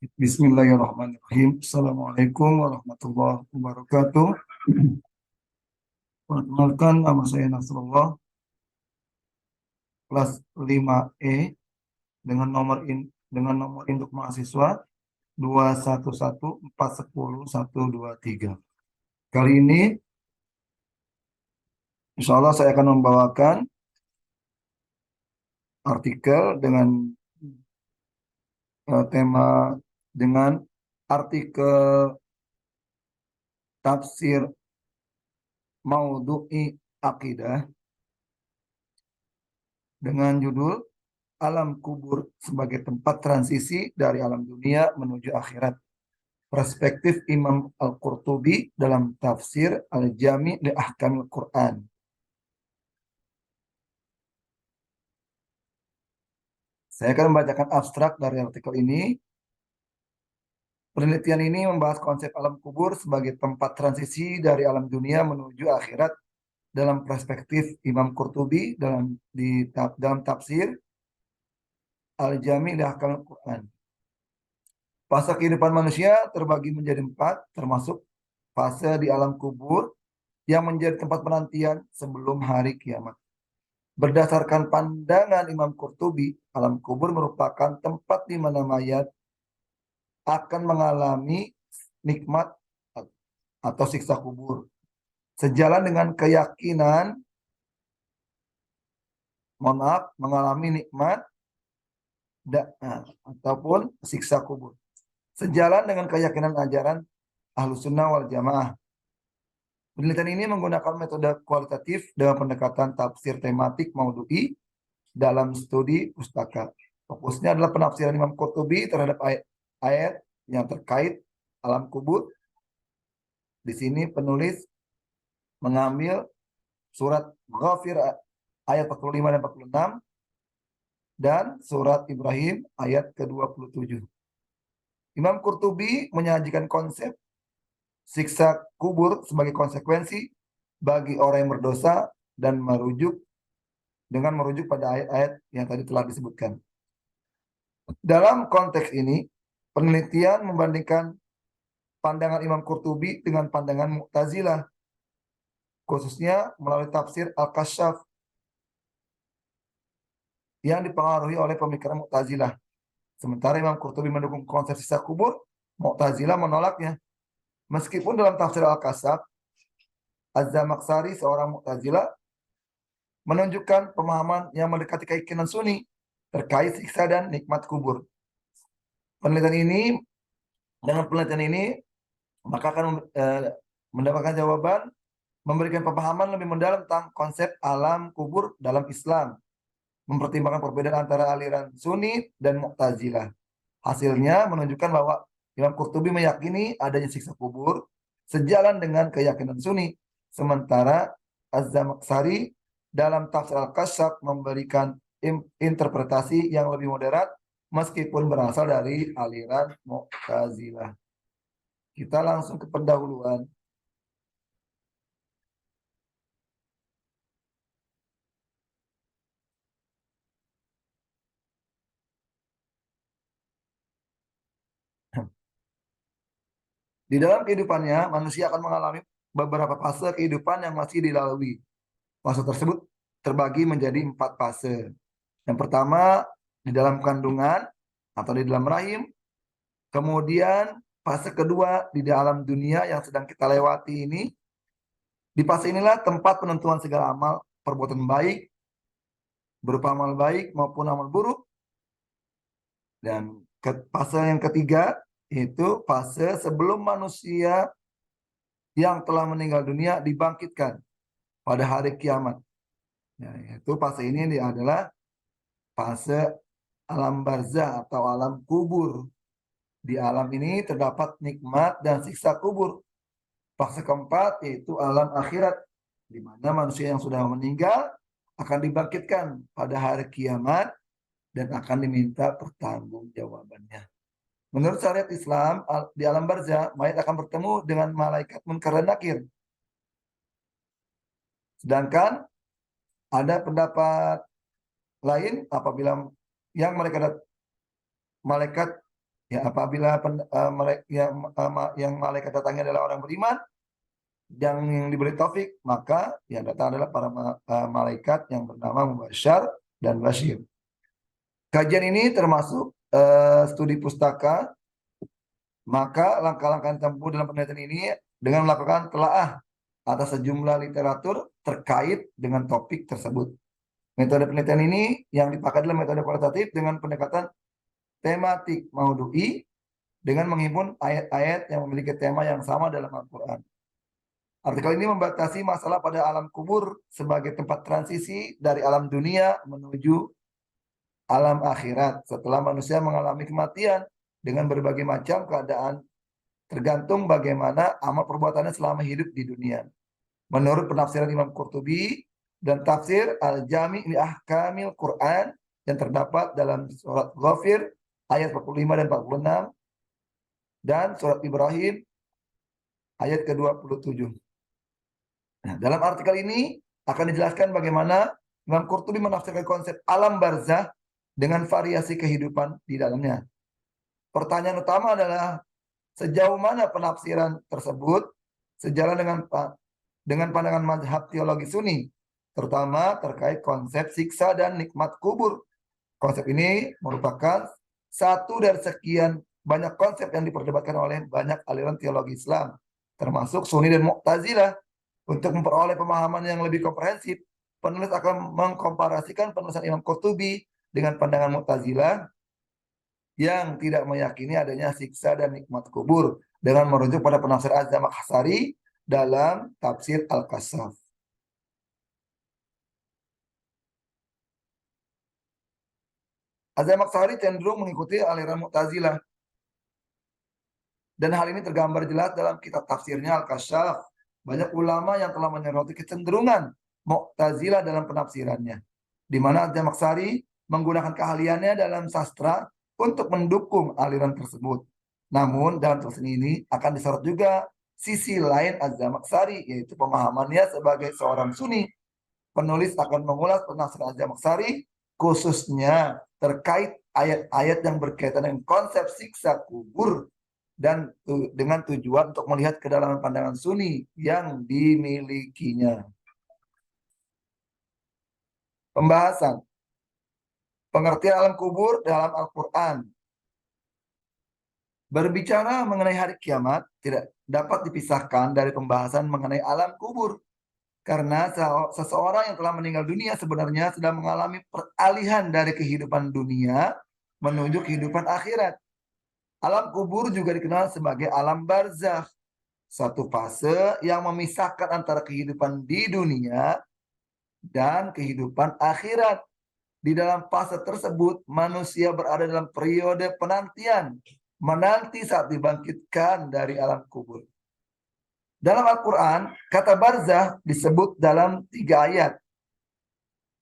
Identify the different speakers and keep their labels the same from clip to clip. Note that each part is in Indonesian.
Speaker 1: Bismillahirrahmanirrahim. Assalamualaikum warahmatullahi wabarakatuh. Perkenalkan, nama saya Nasrullah, kelas 5E dengan nomor induk mahasiswa 211410123. Kali ini, insya Allah saya akan membawakan artikel tema dengan artikel tafsir Maudhu'i Aqidah dengan judul Alam Kubur sebagai tempat transisi dari alam dunia menuju akhirat. Perspektif Imam Al-Qurtubi dalam tafsir Al-Jami' li Ahkamil Quran. Saya akan membacakan abstrak dari artikel ini. Penelitian ini membahas konsep alam kubur sebagai tempat transisi dari alam dunia menuju akhirat dalam perspektif Imam Qurtubi dalam tafsir Al-Jami' li Ahkamil Quran. Fase kehidupan manusia terbagi menjadi 4, termasuk fase di alam kubur yang menjadi tempat penantian sebelum hari kiamat. Berdasarkan pandangan Imam Qurtubi, alam kubur merupakan tempat di mana mayat akan mengalami nikmat atau siksa kubur. Sejalan dengan keyakinan, mengalami nikmat ataupun siksa kubur. Sejalan dengan keyakinan ajaran Ahlussunnah wal Jamaah. Penelitian ini menggunakan metode kualitatif dengan pendekatan tafsir tematik maudhu'i dalam studi pustaka. Fokusnya adalah penafsiran Imam Qurtubi terhadap ayat yang terkait alam kubur. Di sini penulis mengambil surat Ghafir ayat 45 dan 46 dan surat Ibrahim ayat ke-27. Imam Qurtubi menyajikan konsep siksa kubur sebagai konsekuensi bagi orang yang berdosa dan merujuk pada ayat-ayat yang tadi telah disebutkan. Dalam konteks ini, penelitian membandingkan pandangan Imam Qurtubi dengan pandangan Mu'tazilah, khususnya melalui tafsir Al-Kasyaf yang dipengaruhi oleh pemikiran Mu'tazilah. Sementara Imam Qurtubi mendukung konsep siksa kubur, Mu'tazilah menolaknya. Meskipun dalam tafsir Al-Kasyaf, Az-Zamakhsyari, seorang Mu'tazilah, menunjukkan pemahaman yang mendekati keyakinan Sunni terkait siksa dan nikmat kubur. Dengan penelitian ini, maka akan mendapatkan jawaban, memberikan pemahaman lebih mendalam tentang konsep alam kubur dalam Islam, mempertimbangkan perbedaan antara aliran Sunni dan Mu'tazilah. Hasilnya menunjukkan bahwa Imam Qurtubi meyakini adanya siksa kubur sejalan dengan keyakinan Sunni, sementara Az-Zamakhsyari dalam tafsir Al-Kasyaf memberikan interpretasi yang lebih moderat meskipun berasal dari aliran Mu'tazilah. Kita langsung ke pendahuluan. Di dalam kehidupannya, manusia akan mengalami beberapa fase kehidupan yang masih dilalui. Fase tersebut terbagi menjadi 4 fase. Yang pertama, di dalam kandungan atau di dalam rahim. Kemudian fase kedua di dalam dunia yang sedang kita lewati ini. Di fase inilah tempat penentuan segala amal perbuatan baik, berupa amal baik maupun amal buruk. Dan fase yang ketiga itu fase sebelum manusia yang telah meninggal dunia dibangkitkan pada hari kiamat. Yaitu fase ini adalah fase alam barzah atau alam kubur. Di alam ini terdapat nikmat dan siksa kubur. Fase keempat yaitu alam akhirat, di mana manusia yang sudah meninggal akan dibangkitkan pada hari kiamat dan akan diminta pertanggungjawabannya. Menurut syariat Islam, di alam barzah, mayat akan bertemu dengan malaikat Munkar dan Nakir. Sedangkan ada pendapat lain apabila malaikat Ya, apabila yang malaikat datangnya adalah orang beriman, yang diberi taufik, maka yang datang adalah para malaikat yang bernama Mubasyar dan Basyir. Kajian ini termasuk studi pustaka, maka langkah-langkah yang ditempuh dalam penelitian ini dengan melakukan telaah atas sejumlah literatur terkait dengan topik tersebut. Metode penelitian ini yang dipakai adalah metode kualitatif dengan pendekatan tematik maudhu'i dengan menghimpun ayat-ayat yang memiliki tema yang sama dalam Al-Quran. Artikel ini membatasi masalah pada alam kubur sebagai tempat transisi dari alam dunia menuju alam akhirat setelah manusia mengalami kematian dengan berbagai macam keadaan tergantung bagaimana amal perbuatannya selama hidup di dunia. Menurut penafsiran Imam Qurtubi dan tafsir Al-Jami' li Ahkamil Quran yang terdapat dalam surat Ghafir ayat 45 dan 46 dan surat Ibrahim ayat ke-27. Nah, dalam artikel ini akan dijelaskan bagaimana Imam Qurtubi menafsirkan konsep alam barzah dengan variasi kehidupan di dalamnya. Pertanyaan utama adalah sejauh mana penafsiran tersebut sejalan dengan pandangan mazhab teologi Sunni, terutama terkait konsep siksa dan nikmat kubur. Konsep ini merupakan satu dari sekian banyak konsep yang diperdebatkan oleh banyak aliran teologi Islam, termasuk Sunni dan Mu'tazilah. Untuk memperoleh pemahaman yang lebih komprehensif, penulis akan mengkomparasikan penulisan Imam Qurtubi dengan pandangan Mu'tazilah yang tidak meyakini adanya siksa dan nikmat kubur dengan merujuk pada penafsir Az-Zamakhsyari dalam tafsir Al-Kasyaf. Az-Zamakhsyari cenderung mengikuti aliran Mu'tazilah dan hal ini tergambar jelas dalam kitab tafsirnya Al-Kasyaf. Banyak ulama yang telah menyoroti kecenderungan Mu'tazilah dalam penafsirannya, di mana Az-Zamakhsyari menggunakan keahliannya dalam sastra untuk mendukung aliran tersebut. Namun dalam tulisan ini akan disorot juga sisi lain Az-Zamakhsyari, yaitu pemahamannya sebagai seorang Sunni. Penulis akan mengulas penafsiran Az-Zamakhsyari khususnya terkait ayat-ayat yang berkaitan dengan konsep siksa kubur dan dengan tujuan untuk melihat kedalaman pandangan Sunni yang dimilikinya. Pembahasan pengertian alam kubur dalam Al-Quran. Berbicara mengenai hari kiamat tidak dapat dipisahkan dari pembahasan mengenai alam kubur, karena seseorang yang telah meninggal dunia sebenarnya sedang mengalami peralihan dari kehidupan dunia menuju kehidupan akhirat. Alam kubur juga dikenal sebagai alam barzakh, satu fase yang memisahkan antara kehidupan di dunia dan kehidupan akhirat. Di dalam fase tersebut, manusia berada dalam periode penantian, menanti saat dibangkitkan dari alam kubur. Dalam Al-Quran, kata barzakh disebut dalam 3 ayat,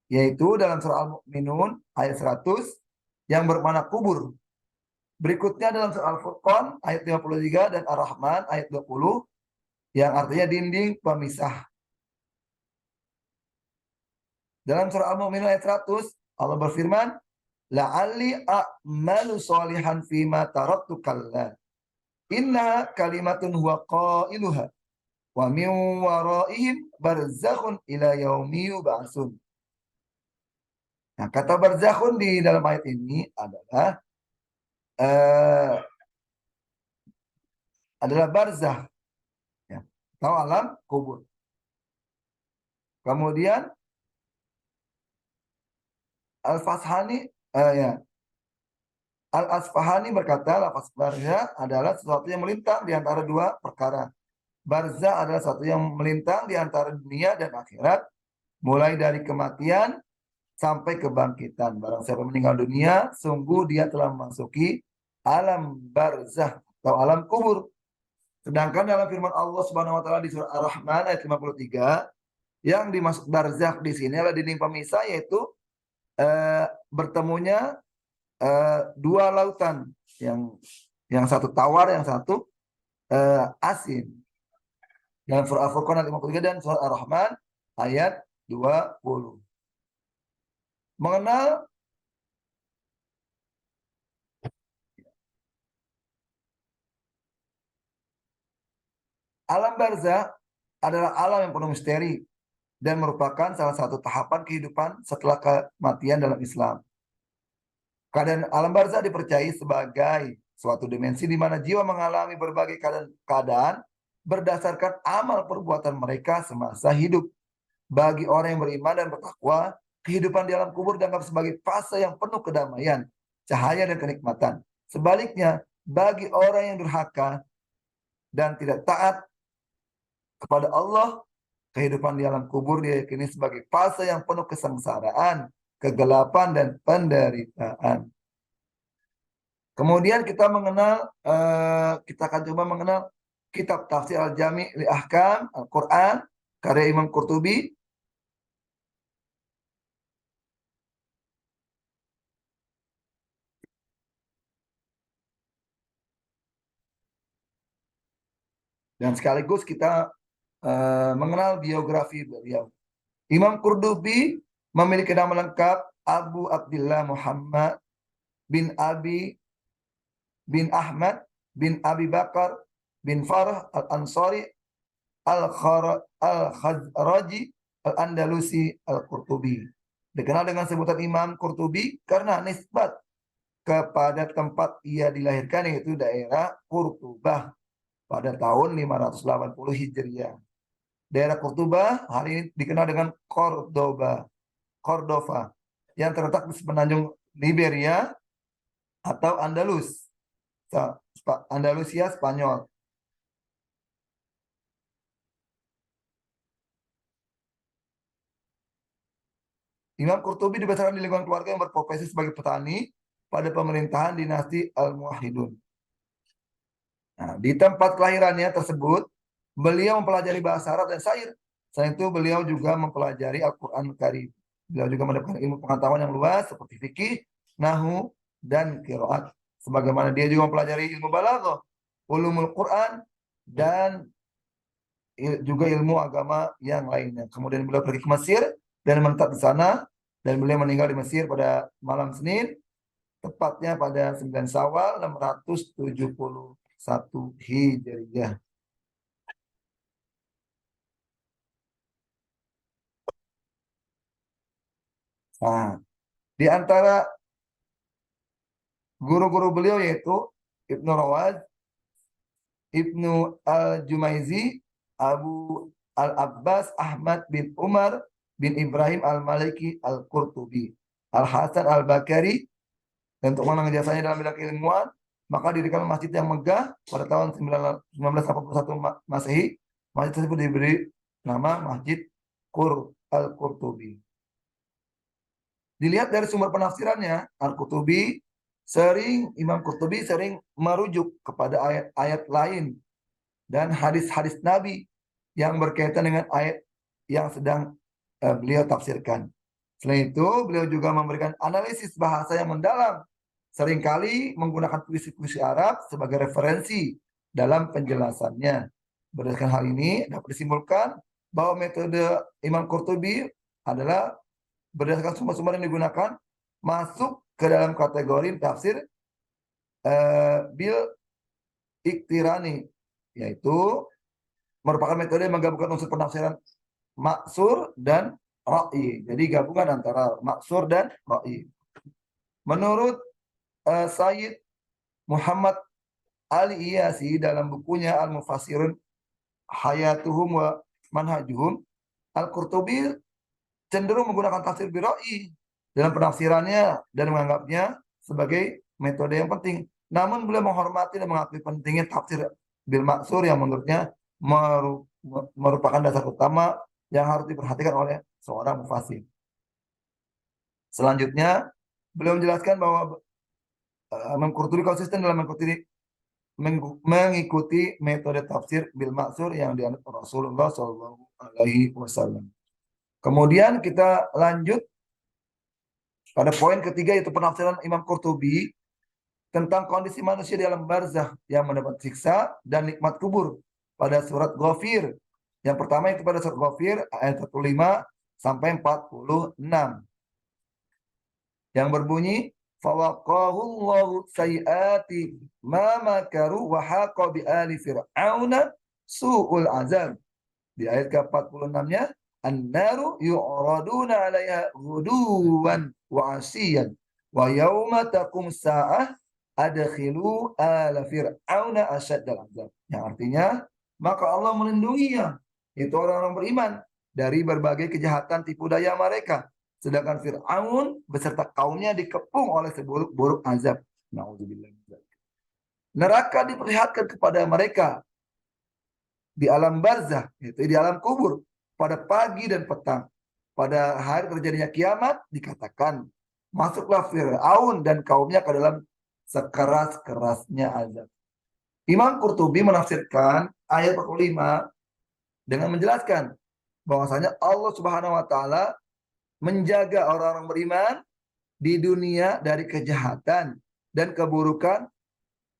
Speaker 1: yaitu dalam surah Al-Mu'minun ayat 100 yang bermakna kubur. Berikutnya dalam surah Al-Furqan ayat 53 dan Ar-Rahman ayat 20 yang artinya dinding pemisah. Dalam surah Al-Mu'minun ayat 100 Allah berfirman, la'alli a'malu sholihan fima taraktu kalla. Inna kalimatun huwa qailuha wa min waraihim barzakhun ila yaumi yub'atsun. Nah, kata barzakhun di dalam ayat ini adalah barzakh, ya, atau alam kubur. Kemudian Al-Fashani Al-Asfahani berkata, lafaz barzakh adalah sesuatu yang melintang di antara 2 perkara. Barzakh adalah sesuatu yang melintang di antara dunia dan akhirat, mulai dari kematian sampai kebangkitan. Barang siapa meninggal dunia, sungguh dia telah memasuki alam barzakh atau alam kubur. Sedangkan dalam firman Allah Subhanahu wa taala di surah Ar-Rahman ayat 53, yang dimaksud barzakh di sini adalah dinding pemisah, yaitu bertemunya 2 lautan, yang satu tawar, yang satu asin. Dalam surah Al-Furqan ayat 53 dan surah Ar-Rahman ayat 20. Mengenal Alam barzah adalah alam yang penuh misteri dan merupakan salah satu tahapan kehidupan setelah kematian dalam Islam. Keadaan alam barzah dipercayai sebagai suatu dimensi di mana jiwa mengalami berbagai keadaan berdasarkan amal perbuatan mereka semasa hidup. Bagi orang yang beriman dan bertakwa, kehidupan di alam kubur dianggap sebagai fase yang penuh kedamaian, cahaya dan kenikmatan. Sebaliknya, bagi orang yang durhaka dan tidak taat kepada Allah, kehidupan di alam kubur diyakini sebagai fase yang penuh kesengsaraan, kegelapan dan penderitaan. Kemudian kita akan coba mengenal kitab Tafsir Al-Jami' li Ahkam Al-Quran karya Imam Qurtubi. Dan sekaligus kita mengenal biografi beliau. Imam Qurtubi memiliki nama lengkap Abu Abdillah Muhammad bin Abi bin Ahmad bin Abi Bakar bin Farah Al-Ansari Al-Khazraji Al-Andalusi Al-Qurtubi. Dikenal dengan sebutan Imam Qurtubi karena nisbat kepada tempat ia dilahirkan, yaitu daerah Qurtubah pada tahun 580 Hijriah. Daerah Qurtubah hari ini dikenal dengan Cordova yang terletak di semenanjung Liberia atau Andalusia Spanyol. Imam Qurtubi dibesarkan di lingkungan keluarga yang berprofesi sebagai petani pada pemerintahan dinasti Al-Muwahhidun. Nah, di tempat kelahirannya tersebut, beliau mempelajari bahasa Arab dan syair. Selain itu, beliau juga mempelajari Al-Quran Karim. Beliau juga mendapatkan ilmu pengetahuan yang luas seperti fikih, nahu, dan qiraat. Sebagaimana dia juga mempelajari ilmu balaghah, ulumul Quran, dan juga ilmu agama yang lainnya. Kemudian beliau pergi ke Mesir dan menetap di sana, dan beliau meninggal di Mesir pada malam Senin, tepatnya pada 9 Syawal 671 Hijriah. Nah, di antara guru-guru beliau yaitu Ibnu Rawaz, Ibnu Al-Jumaizi, Abu Al-Abbas Ahmad bin Umar bin Ibrahim Al-Maliki Al-Qurtubi, Al-Hasan Al-Bakari. Dan untuk mengenang jasanya dalam bidang keilmuan, maka didirikan masjid yang megah pada tahun 1981 Masehi. Masjid tersebut diberi nama Masjid Al-Qurtubi. Dilihat dari sumber penafsirannya, Imam Qurtubi sering merujuk kepada ayat-ayat lain dan hadis-hadis Nabi yang berkaitan dengan ayat yang sedang beliau tafsirkan. Selain itu, beliau juga memberikan analisis bahasa yang mendalam, seringkali menggunakan puisi-puisi Arab sebagai referensi dalam penjelasannya. Berdasarkan hal ini, dapat disimpulkan bahwa metode Imam Qurtubi adalah berdasarkan sumber-sumber yang digunakan masuk ke dalam kategori tafsir bil iktirani, yaitu merupakan metode yang menggabungkan unsur penafsiran maksur dan ra'i. Jadi gabungan antara maksur dan ra'i. Menurut Sayyid Muhammad Ali Iyasi dalam bukunya Al-Mufassirun Hayatuhum wa Manhajuhum, Al-Qurtubi cenderung menggunakan tafsir biroi dalam penafsirannya dan menganggapnya sebagai metode yang penting. Namun beliau menghormati dan mengakui pentingnya tafsir bil maksur yang menurutnya merupakan dasar utama yang harus diperhatikan oleh seorang mufassir. Selanjutnya, beliau menjelaskan bahwa Imam Qurtubi konsisten dalam mengikuti metode tafsir bil maksur yang dianut Rasulullah SAW. Kemudian kita lanjut pada poin ketiga, yaitu penafsiran Imam Qurtubi tentang kondisi manusia di alam barzah yang mendapat siksa dan nikmat kubur pada surat Ghafir. Yang pertama itu pada surat Ghafir ayat 45 sampai 46 yang berbunyi fawaqahullahu sayiati ma makaru wa haqa bi ali fir'auna su'ul azab. Di ayat ke-46-nya, an-naru yu'raduna 'alaiha ghuduwan wa 'ashiyan wa yauma taqum sa'ah adkhilu ala fir'auna asyaddal azab. Yang artinya, maka Allah melindunginya, itu orang-orang beriman, dari berbagai kejahatan tipu daya mereka. Sedangkan Fir'aun beserta kaumnya dikepung oleh seburuk-buruk azab. Nauzubillah. Neraka diperlihatkan kepada mereka di alam barzah, yaitu di alam kubur, pada pagi dan petang. Pada hari terjadinya kiamat dikatakan, masuklah Fir'aun dan kaumnya ke dalam sekeras-kerasnya azab. Imam Qurtubi menafsirkan ayat 45 dengan menjelaskan bahwasanya Allah Subhanahu wa taala menjaga orang-orang beriman di dunia dari kejahatan dan keburukan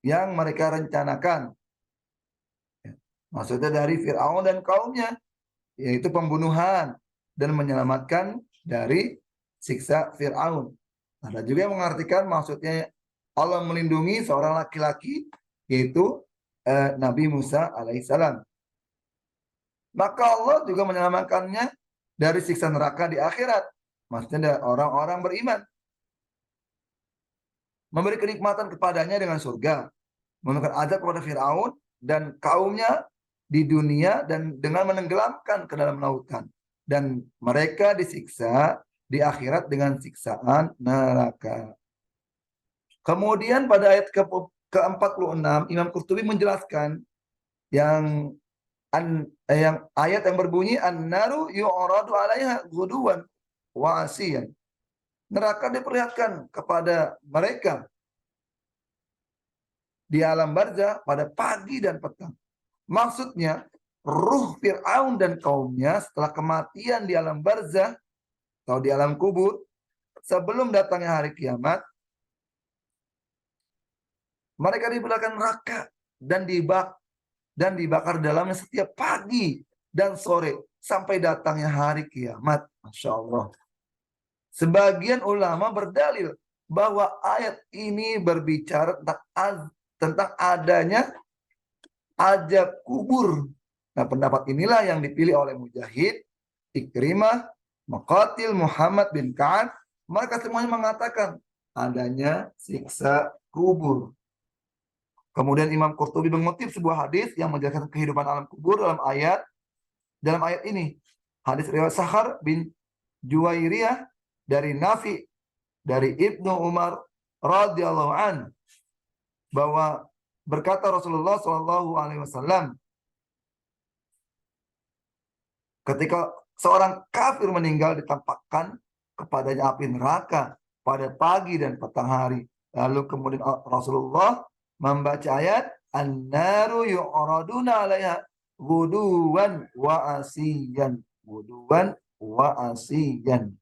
Speaker 1: yang mereka rencanakan. Maksudnya dari Fir'aun dan kaumnya, yaitu pembunuhan dan menyelamatkan dari siksa Fir'aun. Ada juga yang mengartikan maksudnya Allah melindungi seorang laki-laki, yaitu Nabi Musa alaihissalam. Maka Allah juga menyelamatkannya dari siksa neraka di akhirat. Maksudnya orang-orang beriman. Memberi kenikmatan kepadanya dengan surga. Memberikan azab kepada Fir'aun dan kaumnya di dunia dan dengan menenggelamkan ke dalam lautan. Dan mereka disiksa di akhirat dengan siksaan neraka. Kemudian pada ayat ke-46 Imam Qurtubi menjelaskan yang ayat yang berbunyi an-naru yu'radu 'alaiha ghuduwan wa 'ashiyan. Neraka diperlihatkan kepada mereka di alam barzah pada pagi dan petang. Maksudnya, ruh Fir'aun dan kaumnya setelah kematian di alam barzah atau di alam kubur, sebelum datangnya hari kiamat, mereka diberikan neraka dan dibakar dalamnya setiap pagi dan sore sampai datangnya hari kiamat. Masya Allah. Sebagian ulama berdalil bahwa ayat ini berbicara tentang adanya azab kubur. Nah, pendapat inilah yang dipilih oleh Mujahid, Ikrimah, Muqatil, Muhammad bin Ka'ab. Mereka semuanya mengatakan adanya siksa kubur. Kemudian Imam Qurtubi mengutip sebuah hadis yang menjelaskan kehidupan alam kubur dalam ayat ini. Hadis riwayat Sahar bin Juwairiyah dari Nafi dari Ibnu Umar radhiyallahu an bahwa berkata Rasulullah Shallallahu alaihi wasallam, ketika seorang kafir meninggal ditampakkan kepadanya api neraka pada pagi dan petang hari. Lalu kemudian Rasulullah membaca ayat an-naru yu'raduna 'alaiha ghuduwan wa asiyan. Ghuduwan wa asiyan.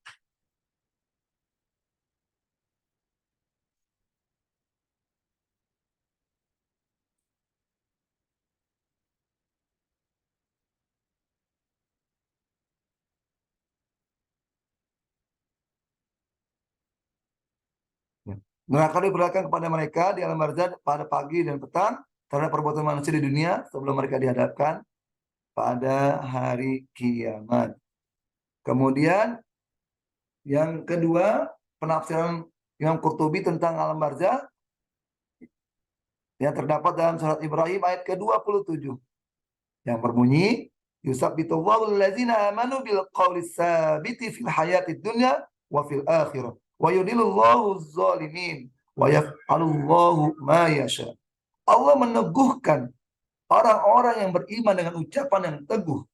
Speaker 1: Neraka diperlihatkan kepada mereka di alam barzah pada pagi dan petang terhadap perbuatan manusia di dunia sebelum mereka dihadapkan pada hari kiamat. Kemudian yang kedua, penafsiran Imam Qurtubi tentang alam barzah yang terdapat dalam surat Ibrahim ayat ke-27 yang berbunyi yusabbitullahu allazina amanu bil qawli tsabiti fil hayatid dunya wa fil akhirah wa yudillullahu adh-dhalimin wa yaf'alullahu ma yasha. Allah meneguhkan orang-orang yang beriman dengan ucapan yang teguh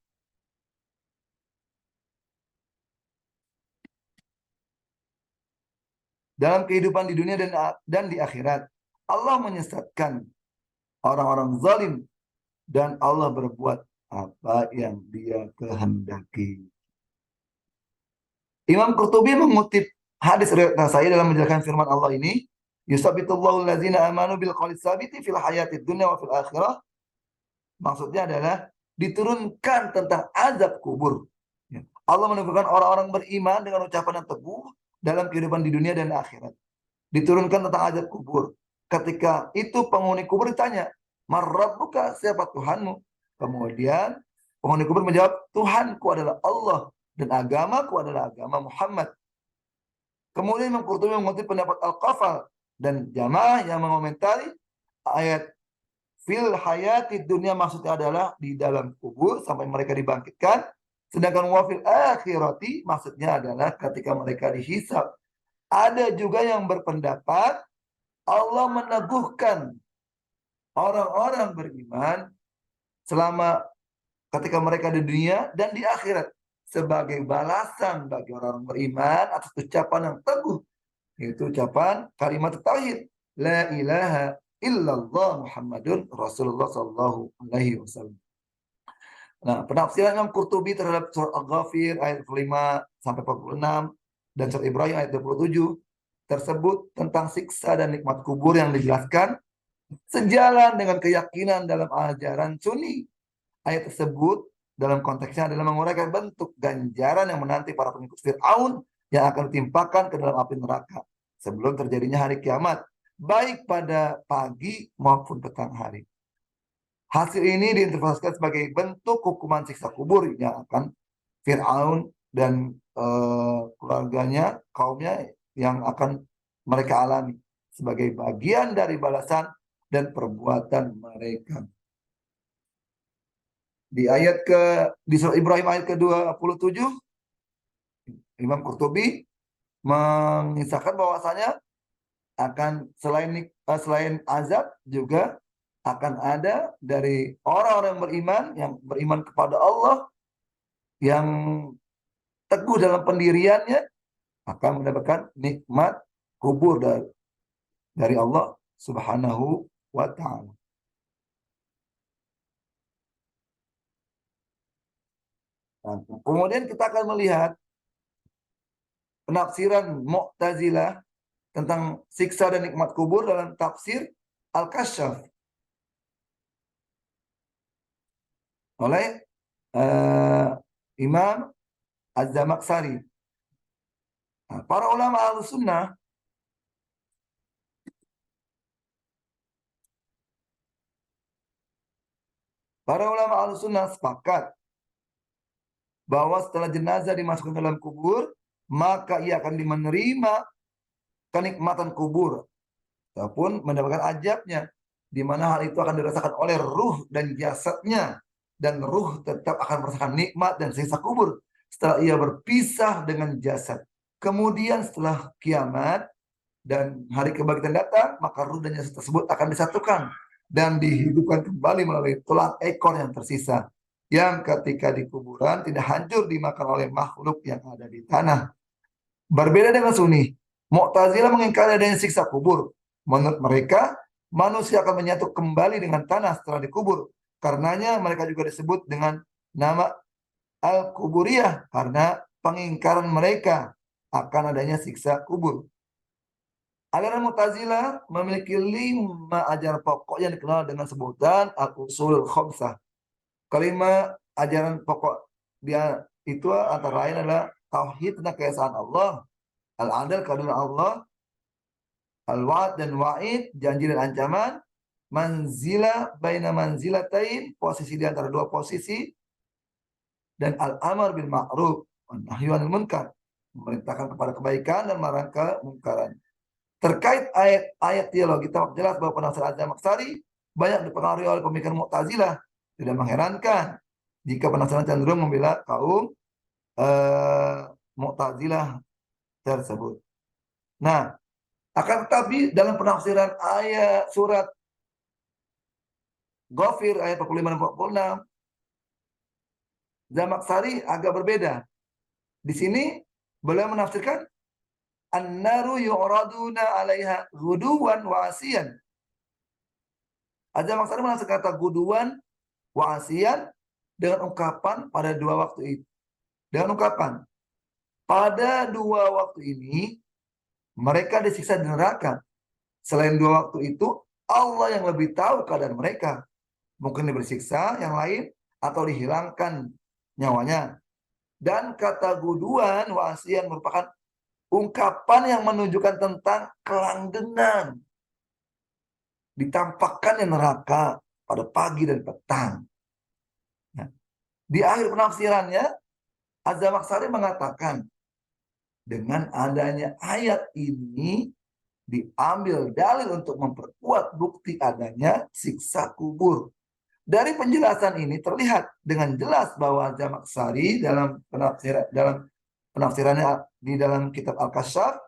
Speaker 1: dalam kehidupan di dunia dan di akhirat. Allah menyesatkan orang-orang zalim dan Allah berbuat apa yang Dia kehendaki. Imam Qurtubi mengutip hadis riwayat Nasai dalam menjelaskan firman Allah ini, yusabbitullahu allazina amanu bil qawli tsabiti fil hayatid dunya wa fil akhirah. Maksudnya adalah diturunkan tentang azab kubur. Allah meneguhkan orang-orang beriman dengan ucapan yang teguh dalam kehidupan di dunia dan akhirat. Diturunkan tentang azab kubur. Ketika itu penghuni kubur ditanya, "Man rabbuka?" Siapa Tuhanmu? Kemudian penghuni kubur menjawab, Tuhanku adalah Allah dan agamaku adalah agama Muhammad. Kemudian Imam Qurtubi mengutip pendapat Al-Qafal dan jamaah yang mengomentari ayat fil hayati dunia maksudnya adalah di dalam kubur sampai mereka dibangkitkan. Sedangkan wafil akhirati maksudnya adalah ketika mereka dihisab. Ada juga yang berpendapat Allah meneguhkan orang-orang beriman selama ketika mereka di dunia dan di akhirat sebagai balasan bagi orang beriman atas ucapan yang teguh, yaitu ucapan kalimat tauhid la ilaha illallah Muhammadun Rasulullah sallallahu alaihi wasallam. Nah, penafsiran Imam Qurtubi terhadap surat Al-Ghafir ayat 5 sampai 46 dan surat Ibrahim ayat 27 tersebut tentang siksa dan nikmat kubur yang dijelaskan sejalan dengan keyakinan dalam ajaran Sunni. Ayat tersebut dalam konteksnya adalah menguraikan bentuk ganjaran yang menanti para pengikut Fir'aun yang akan ditimpakan ke dalam api neraka sebelum terjadinya hari kiamat, baik pada pagi maupun petang hari. Hasil ini diinterpretasikan sebagai bentuk hukuman siksa kubur yang akan Fir'aun dan keluarganya, kaumnya yang akan mereka alami sebagai bagian dari balasan dan perbuatan mereka. Di surah Ibrahim ayat ke-27, Imam Qurtubi mengisahkan bahwasanya akan selain azab juga akan ada dari orang-orang yang beriman kepada Allah yang teguh dalam pendiriannya akan mendapatkan nikmat kubur dari Allah Subhanahu wa taala. Nah, kemudian kita akan melihat penafsiran Mu'tazilah tentang siksa dan nikmat kubur dalam tafsir Al-Kasyaf oleh Imam Az-Zamakhsyari. Nah, para ulama Ahlussunnah sepakat bahwa setelah jenazah dimasukkan dalam kubur, maka ia akan menerima kenikmatan kubur ataupun mendapatkan azabnya, di mana hal itu akan dirasakan oleh ruh dan jasadnya, dan ruh tetap akan merasakan nikmat dan siksa kubur setelah ia berpisah dengan jasad. Kemudian setelah kiamat dan hari kebangkitan datang, maka ruh dan jasad tersebut akan disatukan dan dihidupkan kembali melalui tulang ekor yang tersisa, yang ketika di kuburan tidak hancur dimakan oleh makhluk yang ada di tanah. Berbeda dengan Sunni, Mu'tazilah mengingkari adanya siksa kubur. Menurut mereka, manusia akan menyatu kembali dengan tanah setelah dikubur. Karenanya mereka juga disebut dengan nama Al-Kuburiyah karena pengingkaran mereka akan adanya siksa kubur. Aliran Mu'tazilah memiliki 5 ajaran pokok yang dikenal dengan sebutan Al-Usulul Khamsah. Kelima ajaran pokok dia itu antara lain adalah tauhid tentang keesaan Allah, al-adil keadilan Allah, al-wa'd dan wa'id, janji dan ancaman, manzilah baina manzilatain, posisi di antara 2 posisi, dan al-amar bil ma'ruf wan nahyi anil munkar, memerintahkan kepada kebaikan dan melarang kemungkaran. Terkait ayat-ayat teologi tampak jelas bahwa penafsiran Az-Zamakhsyari banyak dipengaruhi oleh pemikiran Mu'tazilah. Tidak mengherankan jika penafsiran cenderung membela kaum Mu'tazilah tersebut. Nah, akan tetapi dalam penafsiran ayat surat Ghafir ayat 45 dan 46, Zamakhsyari agak berbeda. Di sini beliau menafsirkan an-naru yu'raduna 'alaiha ghuduwan wa asiyan. Az-Zamakhsyari menafsirkan kata guduwan wa asiyan dengan ungkapan pada 2 waktu itu. Dengan ungkapan pada 2 waktu ini mereka disiksa di neraka. Selain 2 waktu itu, Allah yang lebih tahu keadaan mereka. Mungkin diberi siksa yang lain atau dihilangkan nyawanya. Dan kata guduan wa asiyan merupakan ungkapan yang menunjukkan tentang kelanggengan. Ditampakkannya neraka pada pagi dan petang. Di akhir penafsirannya, Az-Zamakhsyari mengatakan, dengan adanya ayat ini diambil dalil untuk memperkuat bukti adanya siksa kubur. Dari penjelasan ini terlihat dengan jelas bahwa Az-Zamakhsyari dalam penafsirannya di dalam kitab Al-Kasyaf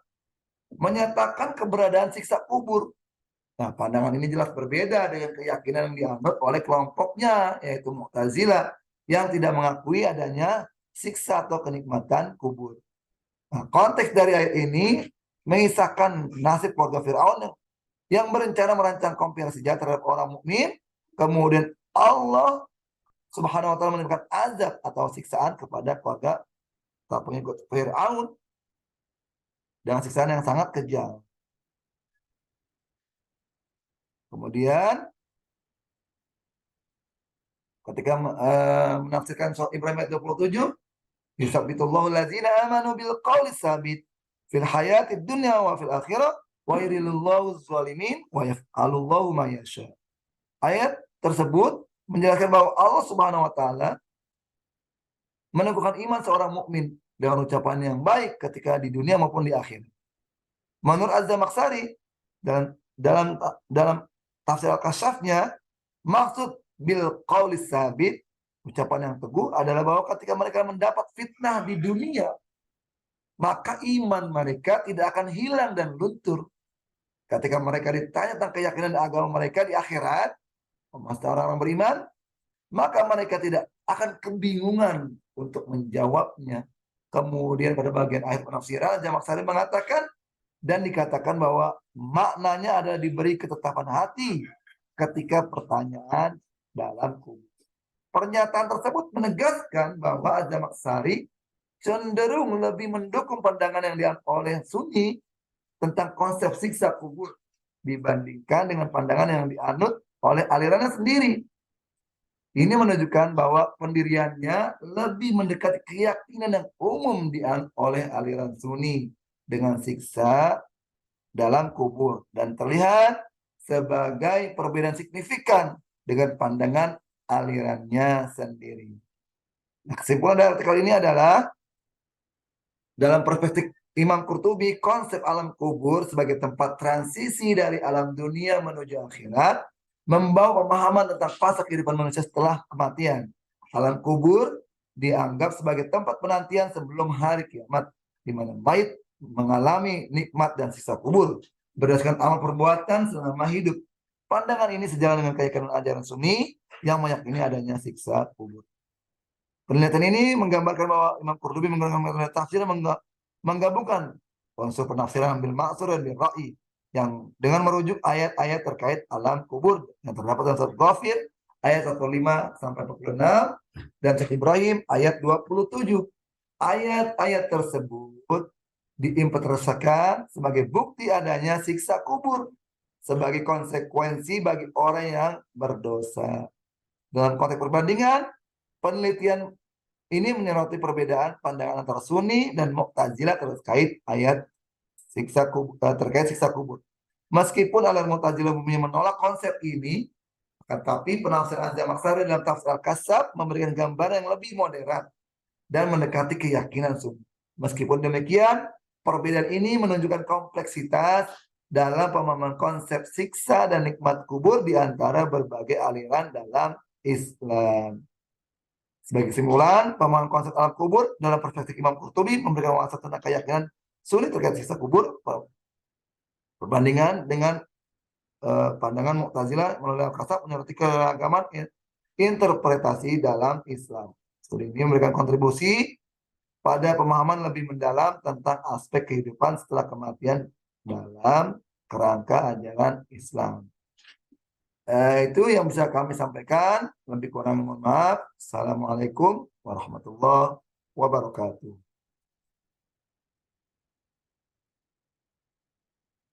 Speaker 1: menyatakan keberadaan siksa kubur. Nah, pandangan ini jelas berbeda dengan keyakinan yang dianut oleh kelompoknya, yaitu Mu'tazilah, yang tidak mengakui adanya siksa atau kenikmatan kubur. Nah, konteks dari ayat ini mengisahkan nasib keluarga Firaun yang berencana merancang konspirasi jahat terhadap orang mukmin, kemudian Allah Subhanahu wa taala menimpakan azab atau siksaan kepada keluarga pengikut Firaun dengan siksaan yang sangat kejam. Kemudian ketika menafsirkan surat Ibrahim ayat 27, yusabbitullahu allazina amanu bil qawli sabit fil hayatid dunya wa fil akhirah wa yuridullahu zalimin wa yaf'alullahu ma yasha. Ayat tersebut menjelaskan bahwa Allah Subhanahu wa taala meneguhkan iman seorang mukmin dengan ucapan yang baik ketika di dunia maupun di akhirat. Menurut Az-Zamakhsyari dalam dalam tafsir Al-Kasyafnya, maksud bil qauli sabit, ucapan yang teguh adalah bahwa ketika mereka mendapat fitnah di dunia, maka iman mereka tidak akan hilang dan luntur. Ketika mereka ditanya tentang keyakinan dan agama mereka di akhirat, orang-orang beriman, maka mereka tidak akan kebingungan untuk menjawabnya. Kemudian pada bagian akhir penafsiran, Az-Zamakhsyari mengatakan dan dikatakan bahwa maknanya adalah diberi ketetapan hati ketika pertanyaan dalam kubur. Pernyataan tersebut menegaskan bahwa Az-Zamakhsyari cenderung lebih mendukung pandangan yang dianut oleh Sunni tentang konsep siksa kubur dibandingkan dengan pandangan yang dianut oleh alirannya sendiri. Ini menunjukkan bahwa pendiriannya lebih mendekati keyakinan yang umum dianut oleh aliran Sunni dengan siksa dalam kubur dan terlihat sebagai perbedaan signifikan dengan pandangan alirannya sendiri. Nah, kesimpulan dari artikel ini adalah dalam perspektif Imam Qurtubi, konsep alam kubur sebagai tempat transisi dari alam dunia menuju akhirat membawa pemahaman tentang fase kehidupan manusia setelah kematian. Alam kubur dianggap sebagai tempat penantian sebelum hari kiamat, di mana mayit mengalami nikmat dan siksa kubur berdasarkan amal perbuatan selama hidup. Pandangan ini sejalan dengan keyakinan ajaran Sunni yang meyakini adanya siksa kubur. Penelitian ini menggambarkan bahwa Imam Qurtubi menggunakan metode tafsir menggabungkan unsur penafsiran bil ma'sur dan bil ra'i yang dengan merujuk ayat-ayat terkait alam kubur yang terdapat dalam surat Ghafir ayat 15 sampai 46 dan Syekh Ibrahim ayat 27. Ayat-ayat tersebut diinterpretasikan sebagai bukti adanya siksa kubur sebagai konsekuensi bagi orang yang berdosa. Dalam konteks perbandingan, penelitian ini menyoroti perbedaan pandangan antara Sunni dan Mu'tazilah terkait ayat terkait siksa kubur. Meskipun aliran Mu'tazilah umumnya menolak konsep ini, tetapi penafsiran Az-Zamakhsyari dalam tafsir Al-Kasyaf memberikan gambar yang lebih moderat dan mendekati keyakinan Sunni. Meskipun demikian, perbedaan ini menunjukkan kompleksitas dalam pemahaman konsep siksa dan nikmat kubur di antara berbagai aliran dalam Islam. Sebagai kesimpulan, pemahaman konsep alam kubur dalam perspektif Imam Qurtubi memberikan wawasan tentang keyakinan Sunni terkait siksa kubur perbandingan dengan pandangan Mu'tazilah melalui Al-Kasyaf menyoroti keragaman interpretasi dalam Islam. Studi ini memberikan kontribusi pada pemahaman lebih mendalam tentang aspek kehidupan setelah kematian dalam kerangka ajaran Islam. Itu yang bisa kami sampaikan. Lebih kurang mohon maaf. Assalamualaikum warahmatullahi wabarakatuh.